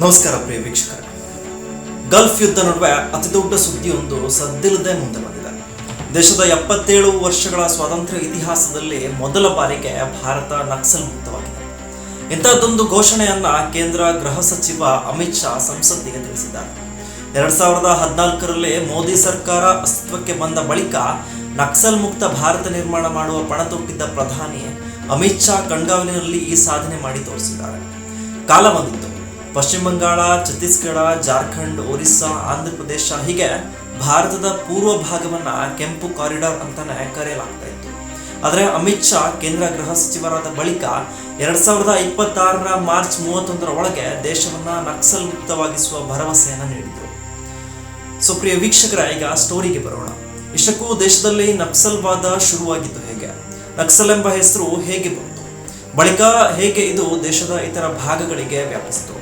ನಮಸ್ಕಾರ ಪ್ರಿಯ ವೀಕ್ಷಕರೇ. ಗಲ್ಫ್ ಯುದ್ಧ ನಡುವೆ ಅತಿದೊಡ್ಡ ಸುದ್ದಿಯೊಂದು ಸದ್ದಿಲ್ಲದೆ ಮುಂದೆ ಬಂದಿದೆ. ದೇಶದ 77 ವರ್ಷಗಳ ಸ್ವಾತಂತ್ರ್ಯ ಇತಿಹಾಸದಲ್ಲಿ ಮೊದಲ ಬಾರಿಗೆ ಭಾರತ ನಕ್ಸಲ್ ಮುಕ್ತವಾಗಿದೆ. ಇಂಥದ್ದೊಂದು ಘೋಷಣೆಯನ್ನ ಕೇಂದ್ರ ಗೃಹ ಸಚಿವ ಅಮಿತ್ ಶಾ ಸಂಸತ್ತಿಗೆ ತಿಳಿಸಿದ್ದಾರೆ. 2014ರಲ್ಲಿ ಮೋದಿ ಸರ್ಕಾರ ಅಸ್ತಿತ್ವಕ್ಕೆ ಬಂದ ಬಳಿಕ ನಕ್ಸಲ್ ಮುಕ್ತ ಭಾರತ ನಿರ್ಮಾಣ ಮಾಡುವ ಪಣತೊಟ್ಟಿದ್ದ ಪ್ರಧಾನಿ ಅಮಿತ್ ಶಾ ಕಣ್ಗಾವಲಿನಲ್ಲಿ ಈ ಸಾಧನೆ ಮಾಡಿ ತೋರಿಸಿದ್ದಾರೆ. ಕಾಲ ಬಂದಿತ್ತು. ಪಶ್ಚಿಮ ಬಂಗಾಳ, ಛತ್ತೀಸ್ಗಢ, ಜಾರ್ಖಂಡ್, ಒರಿಸ್ಸಾ, ಆಂಧ್ರ ಪ್ರದೇಶ ಹೀಗೆ ಭಾರತದ ಪೂರ್ವ ಭಾಗವನ್ನ ಕೆಂಪು ಕಾರಿಡಾರ್ ಅಂತಾನೆ ಕರೆಯಲಾಗ್ತಾ ಇತ್ತು. ಆದರೆ ಅಮಿತ್ ಶಾ ಕೇಂದ್ರ ಗೃಹ ಸಚಿವರಾದ ಬಳಿಕ 2026ರ ಮಾರ್ಚ್ 31ರ ಒಳಗೆ ದೇಶವನ್ನ ನಕ್ಸಲ್ ಮುಕ್ತವಾಗಿಸುವ ಭರವಸೆಯನ್ನ ನೀಡಿದರು. ಪ್ರಿಯ ವೀಕ್ಷಕರ, ಈಗ ಸ್ಟೋರಿಗೆ ಬರೋಣ. ಇಷ್ಟಕ್ಕೂ ದೇಶದಲ್ಲಿ ನಕ್ಸಲ್ವಾದ ಶುರುವಾಗಿದ್ದು ಹೇಗೆ, ನಕ್ಸಲ್ ಎಂಬ ಹೆಸರು ಹೇಗೆ ಬಂತು, ಬಳಿಕ ಹೇಗೆ ಇದು ದೇಶದ ಇತರ ಭಾಗಗಳಿಗೆ ವ್ಯಾಪಿಸಿತು,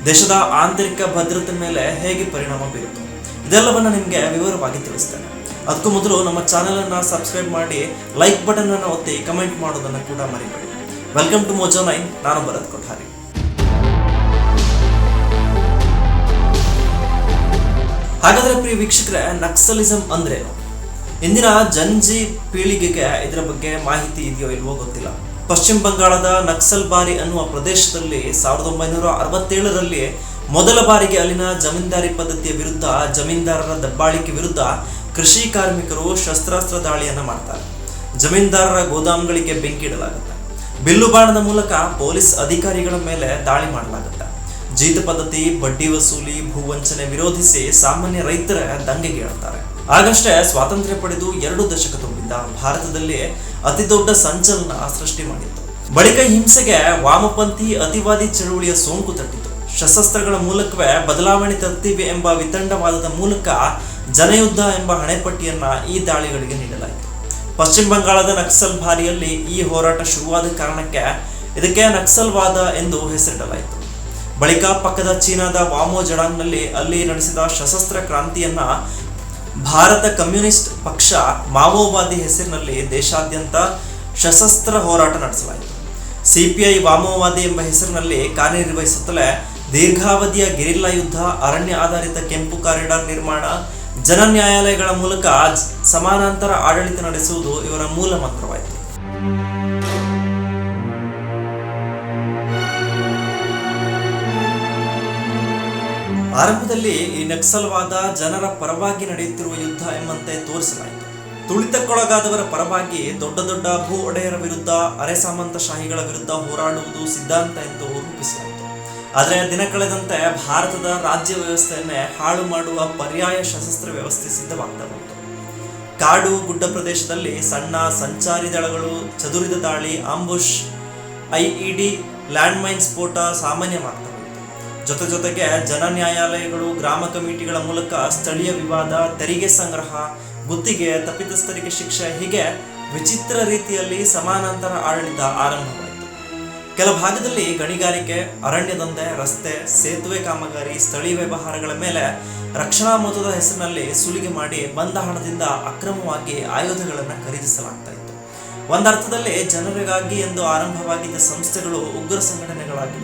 ದೇಶದ ಆಂತರಿಕ ಭದ್ರತೆ ಮೇಲೆ ಹೇಗೆ ಪರಿಣಾಮ ಬೀರುತ್ತು, ಇದೆಲ್ಲವನ್ನ ನಿಮಗೆ ವಿವರವಾಗಿ ತಿಳಿಸ್ತೇನೆ. ಅದಕ್ಕೂ ಮೊದಲು ನಮ್ಮ ಚಾನೆಲ್ ಅನ್ನ ಸಬ್ಸ್ಕ್ರೈಬ್ ಮಾಡಿ, ಲೈಕ್ ಬಟನ್ ಅನ್ನು ಒತ್ತಿ, ಕಮೆಂಟ್ ಮಾಡೋದನ್ನ ಕೂಡ ಮರಿಬೇಡಿ. Welcome to Mojo 9. ನಾನು ಭರತ್ ಕೊಠಾರಿ. ಹಾಗಾದ್ರೆ ಪ್ರಿಯ ವೀಕ್ಷಕರೇ, ನಕ್ಸಲಿಸಂ ಅಂದ್ರೇನು? ಇಂದಿನ ಜಂಜಿ ಪೀಳಿಗೆಗೆ ಇದರ ಬಗ್ಗೆ ಮಾಹಿತಿ ಇದೆಯೋ ಇಲ್ವೋ ಗೊತ್ತಿಲ್ಲ. ಪಶ್ಚಿಮ ಬಂಗಾಳದ ನಕ್ಸಲ್ ಬಾರಿ ಅನ್ನುವ ಪ್ರದೇಶದಲ್ಲಿ 1967ರಲ್ಲಿ ಮೊದಲ ಬಾರಿಗೆ ಅಲ್ಲಿನ ಜಮೀನ್ದಾರಿ ಪದ್ಧತಿಯ ವಿರುದ್ಧ, ಜಮೀನ್ದಾರರ ದಬ್ಬಾಳಿಕೆ ವಿರುದ್ಧ ಕೃಷಿ ಕಾರ್ಮಿಕರು ಶಸ್ತ್ರಾಸ್ತ್ರ ದಾಳಿಯನ್ನ ಮಾಡ್ತಾರೆ. ಜಮೀನ್ದಾರರ ಗೋದಾಮ್ಗಳಿಗೆ ಬೆಂಕಿ ಇಡಲಾಗುತ್ತೆ. ಬಿಲ್ಲು ಬಾಣದ ಮೂಲಕ ಪೊಲೀಸ್ ಅಧಿಕಾರಿಗಳ ಮೇಲೆ ದಾಳಿ ಮಾಡಲಾಗುತ್ತೆ. ಜೀತ ಪದ್ಧತಿ, ಬಡ್ಡಿ ವಸೂಲಿ, ಭೂವಂಚನೆ ವಿರೋಧಿಸಿ ಸಾಮಾನ್ಯ ರೈತರ ದಂಗೆಗೆ ಏಳ್ತಾರೆ. ಆಗಷ್ಟೇ ಸ್ವಾತಂತ್ರ್ಯ ಪಡೆದು 2 ದಶಕ ತುಂಬಿದ್ದ ಭಾರತದಲ್ಲಿ ಅತಿ ದೊಡ್ಡ ಸಂಚಲನ ಸೃಷ್ಟಿ ಮಾಡಿತ್ತು. ಬಳಿಕ ಹಿಂಸೆಗೆ ವಾಮಪಂಥಿ ಅತಿವಾದಿ ಚಳುವಳಿಯ ಸೋಂಕು ತಟ್ಟಿತು. ಸಶಸ್ತ್ರಗಳ ಮೂಲಕವೇ ಬದಲಾವಣೆ ತರ್ತೀವಿ ಎಂಬ ವಿತಂಡವಾದದ ಮೂಲಕ ಜನಯುದ್ಧ ಎಂಬ ಹಣೆಪಟ್ಟಿಯನ್ನ ಈ ದಾಳಿಗಳಿಗೆ ನೀಡಲಾಯಿತು. ಪಶ್ಚಿಮ ಬಂಗಾಳದ ನಕ್ಸಲ್ ಬಾರಿಯಲ್ಲಿ ಈ ಹೋರಾಟ ಶುರುವಾದ ಕಾರಣಕ್ಕೆ ಇದಕ್ಕೆ ನಕ್ಸಲ್ವಾದ ಎಂದು ಹೆಸರಿಡಲಾಯಿತು. ಬಳಿಕ ಪಕ್ಕದ ಚೀನಾದ ವಾಮೋ ಜಡಾಂಗ್ನಲ್ಲಿ ಅಲ್ಲಿ ನಡೆಸಿದ ಸಶಸ್ತ್ರ ಕ್ರಾಂತಿಯನ್ನ ಭಾರತ ಕಮ್ಯುನಿಸ್ಟ್ ಪಕ್ಷ ಮಾವೋವಾದಿ ಹೆಸರಿನಲ್ಲಿ ದೇಶಾದ್ಯಂತ ಸಶಸ್ತ್ರ ಹೋರಾಟ ನಡೆಸಲಾಯಿತು. ಸಿಪಿಐ ವಾಮೋವಾದಿ ಎಂಬ ಹೆಸರಿನಲ್ಲಿ ಕಾರ್ಯನಿರ್ವಹಿಸುತ್ತಲೇ ದೀರ್ಘಾವಧಿಯ ಗೆರಿಲ್ಲಾ ಯುದ್ಧ, ಅರಣ್ಯ ಆಧಾರಿತ ಕೆಂಪು ಕಾರಿಡಾರ್ ನಿರ್ಮಾಣ, ಜನ ನ್ಯಾಯಾಲಯಗಳ ಮೂಲಕ ಸಮಾನಾಂತರ ಆಡಳಿತ ನಡೆಸುವುದು ಇವರ ಮೂಲ ಮಂತ್ರವಾಯಿತು. ಆರಂಭದಲ್ಲಿ ಈ ನಕ್ಸಲ್ವಾದ ಜನರ ಪರವಾಗಿ ನಡೆಯುತ್ತಿರುವ ಯುದ್ಧ ಎಂಬಂತೆ ತೋರಿಸಲಾಯಿತು. ತುಳಿತಕ್ಕೊಳಗಾದವರ ಪರವಾಗಿ ದೊಡ್ಡ ದೊಡ್ಡ ಭೂ ಒಡೆಯರ ವಿರುದ್ಧ, ಅರೆ ಸಾಮಂತಶಾಹಿಗಳ ವಿರುದ್ಧ ಹೋರಾಡುವುದು ಸಿದ್ಧಾಂತ ಎಂದು ರೂಪಿಸಲಾಯಿತು. ಆದರೆ ದಿನ ಕಳೆದಂತೆ ಭಾರತದ ರಾಜ್ಯ ವ್ಯವಸ್ಥೆಯನ್ನೇ ಹಾಳು ಮಾಡುವ ಪರ್ಯಾಯ ಸಶಸ್ತ್ರ ವ್ಯವಸ್ಥೆ ಸಿದ್ಧವಾಗ್ತಾ ಬಂತು. ಕಾಡು ಗುಡ್ಡ ಪ್ರದೇಶದಲ್ಲಿ ಸಣ್ಣ ಸಂಚಾರಿ ದಳಗಳು, ಚದುರಿದ ದಾಳಿ, ಆಂಬುಷ್, ಐಇಡಿ, ಲ್ಯಾಂಡ್ ಮೈನ್ ಸ್ಫೋಟ ಸಾಮಾನ್ಯವಾಗ್ತವೆ. ಜೊತೆಗೆ ಜನ ನ್ಯಾಯಾಲಯಗಳು, ಗ್ರಾಮ ಕಮಿಟಿಗಳ ಮೂಲಕ ಸ್ಥಳೀಯ ವಿವಾದ, ತೆರಿಗೆ ಸಂಗ್ರಹ, ಗುತ್ತಿಗೆ, ತಪ್ಪಿತಸ್ಥರಿಗೆ ಶಿಕ್ಷೆ ಹೀಗೆ ವಿಚಿತ್ರ ರೀತಿಯಲ್ಲಿ ಸಮಾನಾಂತರ ಆಡಳಿತ ಆರಂಭವಾಯಿತು. ಕೆಲ ಭಾಗದಲ್ಲಿ ಗಣಿಗಾರಿಕೆ, ಅರಣ್ಯ ದಂಧೆ, ರಸ್ತೆ, ಸೇತುವೆ ಕಾಮಗಾರಿ, ಸ್ಥಳೀಯ ವ್ಯವಹಾರಗಳ ಮೇಲೆ ರಕ್ಷಣಾ ಮೊತ್ತದ ಹೆಸರಿನಲ್ಲಿ ಸುಲಿಗೆ ಮಾಡಿ ಬಂದ ಹಣದಿಂದ ಅಕ್ರಮವಾಗಿ ಆಯುಧಗಳನ್ನು ಖರೀದಿಸಲಾಗ್ತಾ ಇತ್ತು. ಒಂದರ್ಥದಲ್ಲಿ ಜನರಿಗಾಗಿ ಎಂದು ಆರಂಭವಾಗಿದ್ದ ಸಂಸ್ಥೆಗಳು ಉಗ್ರ ಸಂಘಟನೆಗಳಾಗಿ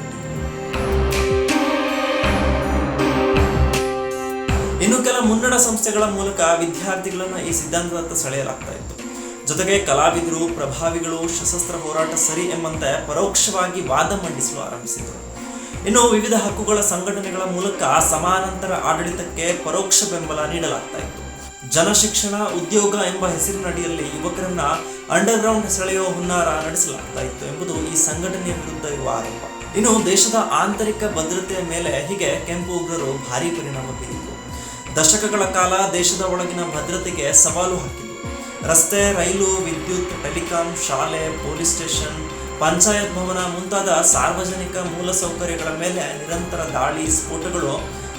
ಇನ್ನು ಕೆಲ ಮುನ್ನಡ ಸಂಸ್ಥೆಗಳ ಮೂಲಕ ವಿದ್ಯಾರ್ಥಿಗಳನ್ನ ಈ ಸಿದ್ಧಾಂತದತ್ತ ಸೆಳೆಯಲಾಗ್ತಾ ಇತ್ತು. ಜೊತೆಗೆ ಕಲಾವಿದರು, ಪ್ರಭಾವಿಗಳು ಸಶಸ್ತ್ರ ಹೋರಾಟ ಸರಿ ಎಂಬಂತೆ ಪರೋಕ್ಷವಾಗಿ ವಾದ ಮಂಡಿಸಲು ಆರಂಭಿಸಿದರು. ಇನ್ನು ವಿವಿಧ ಹಕ್ಕುಗಳ ಸಂಘಟನೆಗಳ ಮೂಲಕ ಸಮಾನಾಂತರ ಆಡಳಿತಕ್ಕೆ ಪರೋಕ್ಷ ಬೆಂಬಲ ನೀಡಲಾಗ್ತಾ ಇತ್ತು. ಜನಶಿಕ್ಷಣ, ಉದ್ಯೋಗ ಎಂಬ ಹೆಸರಿನಡಿಯಲ್ಲಿ ಯುವಕರನ್ನ ಅಂಡರ್ ಗ್ರೌಂಡ್ ಸೆಳೆಯುವ ಹುನ್ನಾರ ನಡೆಸಲಾಗ್ತಾ ಇತ್ತು ಎಂಬುದು ಈ ಸಂಘಟನೆಯ ವಿರುದ್ಧ ಇರುವ ಆರೋಪ. ಇನ್ನು ದೇಶದ ಆಂತರಿಕ ಭದ್ರತೆಯ ಮೇಲೆ ಹೀಗೆ ಕೆಂಪು ಉಗ್ರರು ಭಾರೀ ಪರಿಣಾಮ ಬೀರಿದರು. ದಶಕಗಳ ಕಾಲ ದೇಶದ ಒಳಗಿನ ಭದ್ರತೆಗೆ ಸವಾಲು ಹಾಕಿದರು. ರಸ್ತೆ, ರೈಲು, ವಿದ್ಯುತ್, ಟೆಲಿಕಾಂ, ಶಾಲೆ, ಪೊಲೀಸ್ ಸ್ಟೇಷನ್, ಪಂಚಾಯತ್ ಭವನ ಮುಂತಾದ ಸಾರ್ವಜನಿಕ ಮೂಲಸೌಕರ್ಯಗಳ ಮೇಲೆ ನಿರಂತರ ದಾಳಿ, ಸ್ಫೋಟಗಳು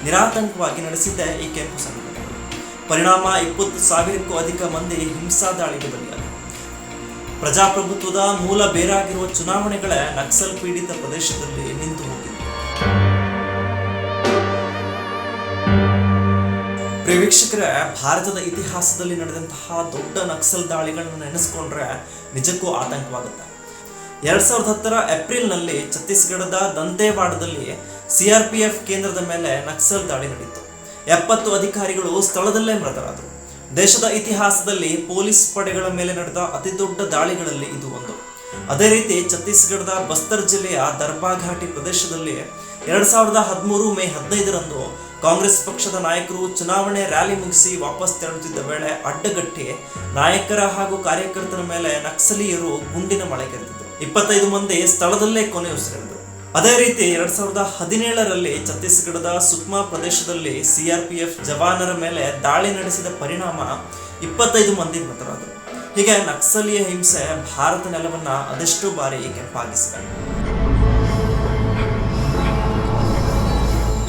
ನಿರಾತಂಕವಾಗಿ ನಡೆಸಿದ್ದೇ ಈ ಕೆಂಪು ಸಂಘಟನೆಗಳು. ಪರಿಣಾಮ 20,000ಕ್ಕೂ ಅಧಿಕ ಮಂದಿ ಹಿಂಸಾ ದಾಳಿಗೆ ಬಲಿಯಾದರು. ಪ್ರಜಾಪ್ರಭುತ್ವದ ಮೂಲ ಬೇರಾಗಿರುವ ಚುನಾವಣೆಗಳೇ ನಕ್ಸಲ್ ಪೀಡಿತ ಪ್ರದೇಶದಲ್ಲಿ ನಿಂತು ಹೋಗಿವೆ. ಪ್ರಿಯ ವೀಕ್ಷಕರೇ, ಭಾರತದ ಇತಿಹಾಸದಲ್ಲಿ ನಡೆದಂತಹ ದೊಡ್ಡ ನಕ್ಸಲ್ ದಾಳಿಗಳನ್ನು ನೆನೆಸ್ಕೊಂಡ್ರೆ ನಿಜಕ್ಕೂ ಆತಂಕವಾಗುತ್ತೆ. 2010ರ ಏಪ್ರಿಲ್ನಲ್ಲಿ ಛತ್ತೀಸ್ಗಢದ ದಂತೇವಾಡದಲ್ಲಿ ಸಿಆರ್ಪಿಎಫ್ ಕೇಂದ್ರದ ಮೇಲೆ ನಕ್ಸಲ್ ದಾಳಿ ನಡೆಯಿತು. 70 ಅಧಿಕಾರಿಗಳು ಸ್ಥಳದಲ್ಲೇ ಮೃತರಾದರು. ದೇಶದ ಇತಿಹಾಸದಲ್ಲಿ ಪೊಲೀಸ್ ಪಡೆಗಳ ಮೇಲೆ ನಡೆದ ಅತಿದೊಡ್ಡ ದಾಳಿಗಳಲ್ಲಿ ಇದು ಒಂದು. ಅದೇ ರೀತಿ ಛತ್ತೀಸ್ಗಢದ ಬಸ್ತರ್ ಜಿಲ್ಲೆಯ ದರ್ಬಾಘಾಟಿ ಪ್ರದೇಶದಲ್ಲಿ 2013 ಮೇ 15ರಂದು ಕಾಂಗ್ರೆಸ್ ಪಕ್ಷದ ನಾಯಕರು ಚುನಾವಣೆ ರ್ಯಾಲಿ ಮುಗಿಸಿ ವಾಪಸ್ ತೆರಳುತ್ತಿದ್ದ ವೇಳೆ ಅಡ್ಡಗಟ್ಟಿ ನಾಯಕರ ಹಾಗೂ ಕಾರ್ಯಕರ್ತರ ಮೇಲೆ ನಕ್ಸಲೀಯರು ಗುಂಡಿನ ಮಳೆಗೆರೆದಿದ್ದರು. 25 ಮಂದಿ ಸ್ಥಳದಲ್ಲೇ ಕೊನೆ ಉಸಿರೆಳೆದರು. ಅದೇ ರೀತಿ 2017ರಲ್ಲಿ ಛತ್ತೀಸ್ಗಢದ ಸುಕ್ಮಾ ಪ್ರದೇಶದಲ್ಲಿ ಸಿಆರ್ಪಿಎಫ್ ಜವಾನರ ಮೇಲೆ ದಾಳಿ ನಡೆಸಿದ ಪರಿಣಾಮ 25 ಮಂದಿ ಮೃತರಾದರು. ಹೀಗೆ ನಕ್ಸಲೀಯ ಹಿಂಸೆ ಭಾರತ ನೆಲವನ್ನ ಅದೆಷ್ಟೋ ಬಾರಿ ಕೆಂಪಾಗಿಸಿದೆ.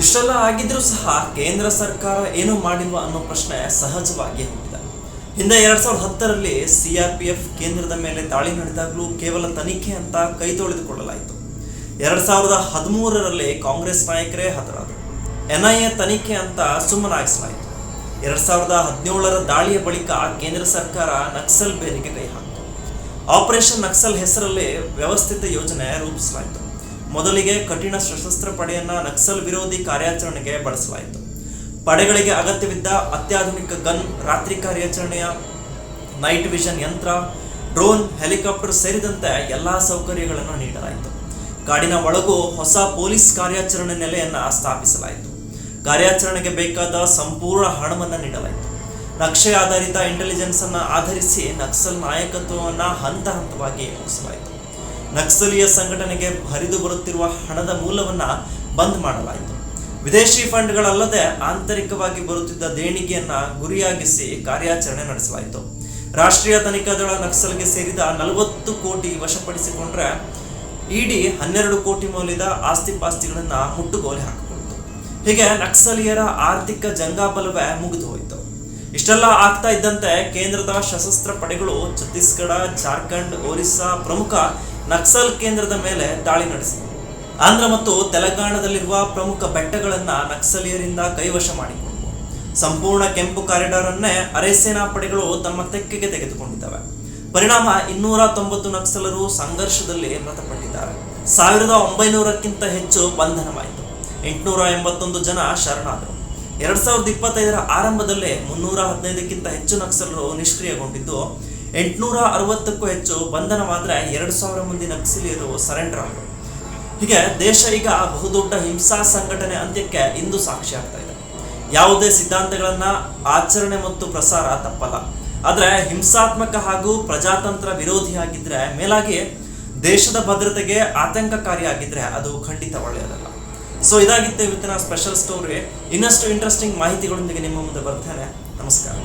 ಇಷ್ಟೆಲ್ಲ ಆಗಿದ್ರೂ ಸಹ ಕೇಂದ್ರ ಸರ್ಕಾರ ಏನು ಮಾಡಿಲ್ವಾ ಅನ್ನೋ ಪ್ರಶ್ನೆ ಸಹಜವಾಗಿ ಹುಟ್ಟಿದೆ. ಹಿಂದೆ 2010ರಲ್ಲಿ ಸಿಆರ್ಪಿಎಫ್ ಕೇಂದ್ರದ ಮೇಲೆ ದಾಳಿ ನಡೆದಾಗಲೂ ಕೇವಲ ತನಿಖೆ ಅಂತ ಕೈ ತೊಳೆದುಕೊಳ್ಳಲಾಯಿತು. 2013ರಲ್ಲಿ ಕಾಂಗ್ರೆಸ್ ನಾಯಕರೇ ಹತರಾದರು. ಎನ್ಐಎ ತನಿಖೆ ಅಂತ ಸುಮ್ಮನಾಗಿಸಲಾಯಿತು. 2017ರ ದಾಳಿಯ ಬಳಿಕ ಕೇಂದ್ರ ಸರ್ಕಾರ ನಕ್ಸಲ್ ಬೇರಿಗೆ ಕೈ ಹಾಕಿತು. ಆಪರೇಷನ್ ನಕ್ಸಲ್ ಹೆಸರಲ್ಲಿ ವ್ಯವಸ್ಥಿತ ಯೋಜನೆ ರೂಪಿಸಲಾಯಿತು. ಮೊದಲಿಗೆ ಕಠಿಣ ಸಶಸ್ತ್ರ ಪಡೆಯನ್ನ ನಕ್ಸಲ್ ವಿರೋಧಿ ಕಾರ್ಯಾಚರಣೆಗೆ ಬಳಸಲಾಯಿತು. ಪಡೆಗಳಿಗೆ ಅಗತ್ಯವಿದ್ದ ಅತ್ಯಾಧುನಿಕ ಗನ್, ರಾತ್ರಿ ಕಾರ್ಯಾಚರಣೆಯ ನೈಟ್ ವಿಷನ್ ಯಂತ್ರ, ಡ್ರೋನ್, ಹೆಲಿಕಾಪ್ಟರ್ ಸೇರಿದಂತೆ ಎಲ್ಲಾ ಸೌಕರ್ಯಗಳನ್ನು ನೀಡಲಾಯಿತು. ಕಾಡಿನ ಒಳಗೂ ಹೊಸ ಪೊಲೀಸ್ ಕಾರ್ಯಾಚರಣೆ ನೆಲೆಯನ್ನ ಸ್ಥಾಪಿಸಲಾಯಿತು. ಕಾರ್ಯಾಚರಣೆಗೆ ಬೇಕಾದ ಸಂಪೂರ್ಣ ಹಣವನ್ನು ನೀಡಲಾಯಿತು. ನಕ್ಷೆ ಆಧಾರಿತ ಇಂಟೆಲಿಜೆನ್ಸ್ ಅನ್ನ ಆಧರಿಸಿ ನಕ್ಸಲ್ ನಾಯಕತ್ವವನ್ನ ಹಂತ ಹಂತವಾಗಿ ಮುಗಿಸಲಾಯಿತು. ನಕ್ಸಲೀಯ ಸಂಘಟನೆಗೆ ಹರಿದು ಬರುತ್ತಿರುವ ಹಣದ ಮೂಲವನ್ನ ಬಂದ್ ಮಾಡಲಾಯಿತು. ವಿದೇಶಿ ಫಂಡ್ಗಳಲ್ಲದೆ ಆಂತರಿಕವಾಗಿ ಬರುತ್ತಿದ್ದ ದೇಣಿಗೆಯನ್ನ ಗುರಿಯಾಗಿಸಿ ಕಾರ್ಯಾಚರಣೆ ನಡೆಸಲಾಯಿತು. ರಾಷ್ಟ್ರೀಯ ತನಿಖಾ ದಳ ನಕ್ಸಲ್ಗೆ ಸೇರಿದ 40 ಕೋಟಿ ವಶಪಡಿಸಿಕೊಂಡ್ರೆ ಇಡಿ 12 ಕೋಟಿ ಮೌಲ್ಯದ ಆಸ್ತಿಪಾಸ್ತಿಗಳನ್ನ ಮುಟ್ಟುಗೋಲೆ ಹಾಕಿಕೊಂಡಿತು. ಹೀಗೆ ನಕ್ಸಲೀಯರ ಆರ್ಥಿಕ ಜಂಗಾಬಲವೇ ಮುಗಿದು ಹೋಯಿತು. ಇಷ್ಟೆಲ್ಲ ಆಗ್ತಾ ಇದ್ದಂತೆ ಕೇಂದ್ರದ ಸಶಸ್ತ್ರ ಪಡೆಗಳು ಛತ್ತೀಸ್ಗಢ, ಜಾರ್ಖಂಡ್, ಒರಿಸ್ಸಾ ಪ್ರಮುಖ ನಕ್ಸಲ್ ಕೇಂದ್ರದ ಮೇಲೆ ದಾಳಿ ನಡೆಸಿದವು. ಆಂಧ್ರ ಮತ್ತು ತೆಲಂಗಾಣದಲ್ಲಿರುವ ಪ್ರಮುಖ ಬೆಟ್ಟಗಳನ್ನ ನಕ್ಸಲೀಯರಿಂದ ಕೈವಶ ಮಾಡಿಕೊಂಡವು. ಸಂಪೂರ್ಣ ಕೆಂಪು ಕಾರಿಡಾರ್ ಅನ್ನೇ ಅರೆಸೇನಾ ಪಡೆಗಳು ತಮ್ಮ ತೆಕ್ಕೆಗೆ ತೆಗೆದುಕೊಂಡಿದ್ದಾವೆ. ಪರಿಣಾಮ 290 ನಕ್ಸಲರು ಸಂಘರ್ಷದಲ್ಲಿ ಮೃತಪಟ್ಟಿದ್ದಾರೆ. 1900ಕ್ಕಿಂತ ಹೆಚ್ಚು ಬಂಧನವಾಯಿತು. 881 ಜನ ಶರಣಾದರು. 2025ರ ಆರಂಭದಲ್ಲೇ 315ಕ್ಕಿಂತ ಹೆಚ್ಚು ನಕ್ಸಲರು ನಿಷ್ಕ್ರಿಯಗೊಂಡಿದ್ದು 860ಕ್ಕೂ ಹೆಚ್ಚು ಬಂಧನವಾದರೆ 2000 ಮಂದಿ ನಕ್ಸಲೀಯರು ಸರೆಂಡರ್ ಆದರು. ಹೀಗೆ ದೇಶ ಈಗ ಬಹುದೊಡ್ಡ ಹಿಂಸಾ ಸಂಘಟನೆ ಅಂತ್ಯಕ್ಕೆ ಇಂದು ಸಾಕ್ಷಿಯಾಗ್ತಾ ಇದೆ. ಯಾವುದೇ ಸಿದ್ಧಾಂತಗಳನ್ನ ಆಚರಣೆ ಮತ್ತು ಪ್ರಸಾರ ತಪ್ಪಲ್ಲ, ಆದರೆ ಹಿಂಸಾತ್ಮಕ ಹಾಗೂ ಪ್ರಜಾತಂತ್ರ ವಿರೋಧಿಯಾಗಿದ್ರೆ, ಮೇಲಾಗಿ ದೇಶದ ಭದ್ರತೆಗೆ ಆತಂಕಕಾರಿಯಾಗಿದ್ರೆ ಅದು ಖಂಡಿತ ಒಳ್ಳೆಯದಲ್ಲ. ಸೊ ಇದಾಗಿತ್ತು ಇವತ್ತಿನ ಸ್ಪೆಷಲ್ ಸ್ಟೋರಿ. ಇನ್ನಷ್ಟು ಇಂಟ್ರೆಸ್ಟಿಂಗ್ ಮಾಹಿತಿಗಳೊಂದಿಗೆ ನಿಮ್ಮ ಮುಂದೆ ಬರ್ತೇನೆ. ನಮಸ್ಕಾರ.